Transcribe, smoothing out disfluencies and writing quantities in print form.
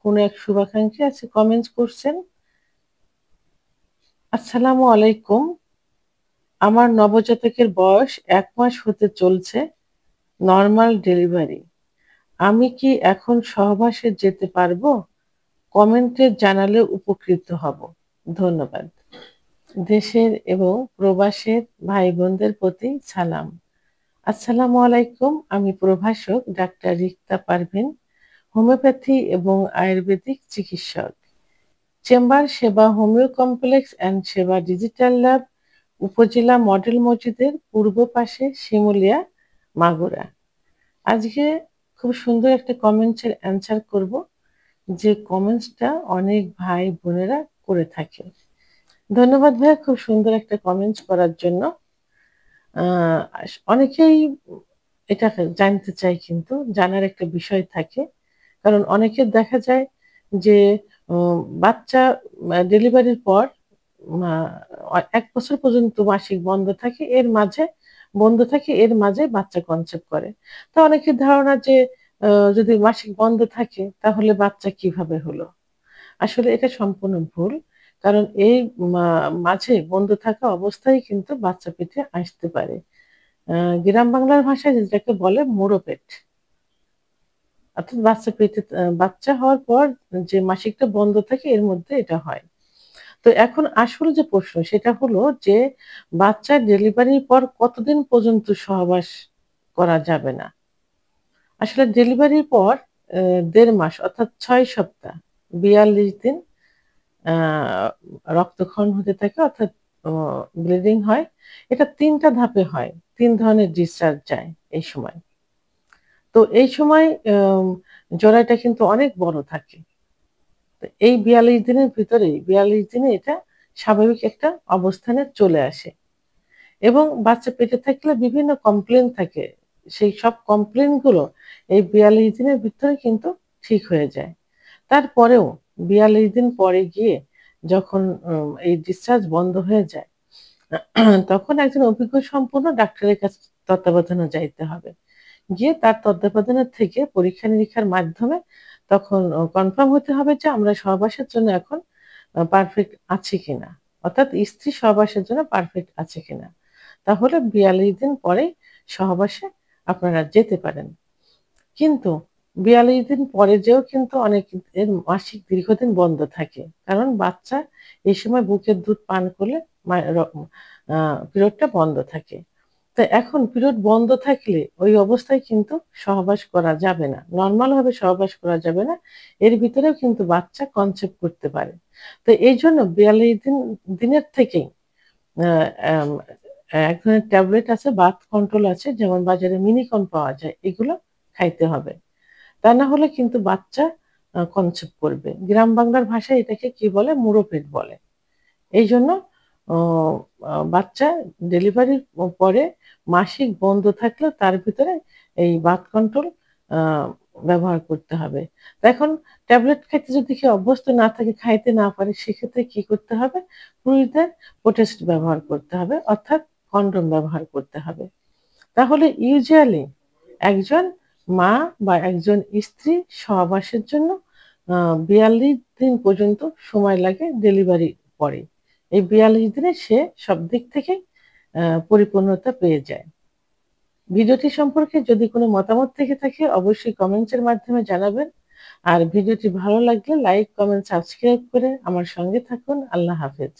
কোনো এক শুভাকাঙ্ক্ষী আছে কমেন্টস করছেন। আসসালামু আলাইকুম। আমার নবজাতকের বয়স 1 মাস হতে চলছে, নরমাল ডেলিভারি। আমি কি এখন সহবাসে যেতে পারবো? কমেন্টে জানালে উপকৃত হব। ধন্যবাদ। দেশের এবং প্রবাসের ভাই বোনদের প্রতি সালাম। আসসালামু আলাইকুম। আমি প্রভাষক ডাক্তার রিক্তা পারভিন, হোমিওপ্যাথি এবং আয়ুর্বেদিক চিকিৎসক। চেম্বার সেবা হোমিও কমপ্লেক্স অ্যান্ড সেবা ডিজিটাল ল্যাব, উপজেলা মডেল মসজিদের পূর্ব পাশে, শিমুলিয়া, মাগুরা। আজকে খুব সুন্দর একটা কমেন্টসের অ্যান্সার করব, যে কমেন্টসটা অনেক ভাই বোনেরা করে থাকে। ধন্যবাদ ভাইয়া, খুব সুন্দর একটা কমেন্টস করার জন্য। অনেকেই এটা জানতে চায়, কিন্তু জানার একটা বিষয় থাকে। কারণ অনেকের দেখা যায় যে বাচ্চা ডেলিভারির পর 1 বছর পর্যন্ত মাসিক বন্ধ থাকে, এর মাঝে বাচ্চা কনসেপ্ট করে। তো অনেকের ধারণা যে যদি মাসিক বন্ধ থাকে তাহলে বাচ্চা কিভাবে হলো? আসলে এটা সম্পূর্ণ ভুল। কারণ এই মাঝে বন্ধ থাকা অবস্থায় কিন্তু বাচ্চা পেটে আসতে পারে। গ্রাম বাংলার ভাষায় যেটাকে বলে মুড়ো পেট। অর্থাৎ বাচ্চা হওয়ার পর যে মাসিকটা বন্ধ থাকে এর মধ্যে এটা হয়। তো এখন আসল যে প্রশ্ন সেটা হলো যে বাচ্চার ডেলিভারির পর কতদিন পর্যন্ত সহবাস করা যাবে না। আসলে ডেলিভারির পর ১.৫ মাস অর্থাৎ ৬ সপ্তাহ ৪২ দিন রক্তক্ষরণ হতে থাকে, অর্থাৎ ব্লিডিং হয়। এটা ৩ টা ধাপে হয়। ৩ ধরনের ডিসচার্জ যায় এই সময়। তো এই সময় জরায়ুটা কিন্তু অনেক বড় থাকে। তো এই ৪২ দিনের ভিতরেই ৪২ দিনে এটা স্বাভাবিক একটা অবস্থানে চলে আসে। এবং বাচ্চা পেটে থাকলে বিভিন্ন কমপ্লেইন থাকে। সেই সব কমপ্লেইন গুলো এই ৪২ দিনের ভিতরে কিন্তু ঠিক হয়ে যায়। তারপরেও ৪২ দিন পরে গিয়ে যখন এই ডিসচার্জ বন্ধ হয়ে যায়, তখন একজন অভিজ্ঞ সম্পন্ন ডাক্তারের কাছে তত্ত্বাবধানে যাইতে হবে। গিয়ে তার তত্ত্বাবধানের থেকে পরীক্ষা-নিরীক্ষার মাধ্যমে তখন কনফার্ম হতে হবে যে আমরা সহবাসের জন্য এখন পারফেক্ট আছি কিনা। অর্থাৎ স্ত্রী সহবাসের জন্য পারফেক্ট আছে কিনা। তাহলে ৪২ দিন পরেই সহবাসে আপনারা যেতে পারেন। কিন্তু ৪২ দিন পরে যেয়েও কিন্তু অনেকের মাসিক দীর্ঘদিন বন্ধ থাকে। কারণ বাচ্চা এই সময় বুকের দুধ পান করলে মা র আ পিরিয়ডটা বন্ধ থাকে। তো এখন পিরিয়ড বন্ধ থাকলে ওই অবস্থায় কিন্তু সহবাস করা যাবে না। নরমাল ভাবে সহবাস করা যাবে না। এর ভিতরেও কিন্তু বাচ্চা কনসেপ্ট করতে পারে। তো এইজন্য ৪২ দিনের থেকেই আ আম এক ধরনের ট্যাবলেট আছে, বার্থ কন্ট্রোল আছে, যেমন বাজারে মিনিকন পাওয়া যায়। এগুলো খাইতে হবে। তা না হলে কিন্তু বাচ্চা কনসেপ্ট করবে। গ্রাম বাংলার ভাষায় এটাকে কি বলে? মুড়ো পেট বলে। এইজন্য অ বাচ্চা ডেলিভারির পরে মাসিক বন্ধ থাকলেও তার ভিতরে এই বার্থ কন্ট্রোল আ ব্যবহার করতে হবে। তো এখন ট্যাবলেট খাইতে যদি কেউ অভ্যস্ত না থাকে, খাইতে না পারে, সেক্ষেত্রে কি করতে হবে? পুরুষদের প্রোটেস্ট ব্যবহার করতে হবে, অর্থাৎ কন্ডোম ব্যবহার করতে হবে। তাহলে ইউজুয়ালি একজন মা বা একজন স্ত্রী সহবাসের জন্য ৪২ দিন পর্যন্ত সময় লাগে ডেলিভারির পরে। এই ৪২ দিনে সে সব দিক থেকেই পরিপূর্ণতা পেয়ে যায়। ভিডিওটি সম্পর্কে যদি কোনো মতামত থেকে থাকে অবশ্যই কমেন্টসের মাধ্যমে জানাবেন। আর ভিডিওটি ভালো লাগলে লাইক, কমেন্ট, সাবস্ক্রাইব করে আমার সঙ্গে থাকুন। আল্লাহ হাফেজ।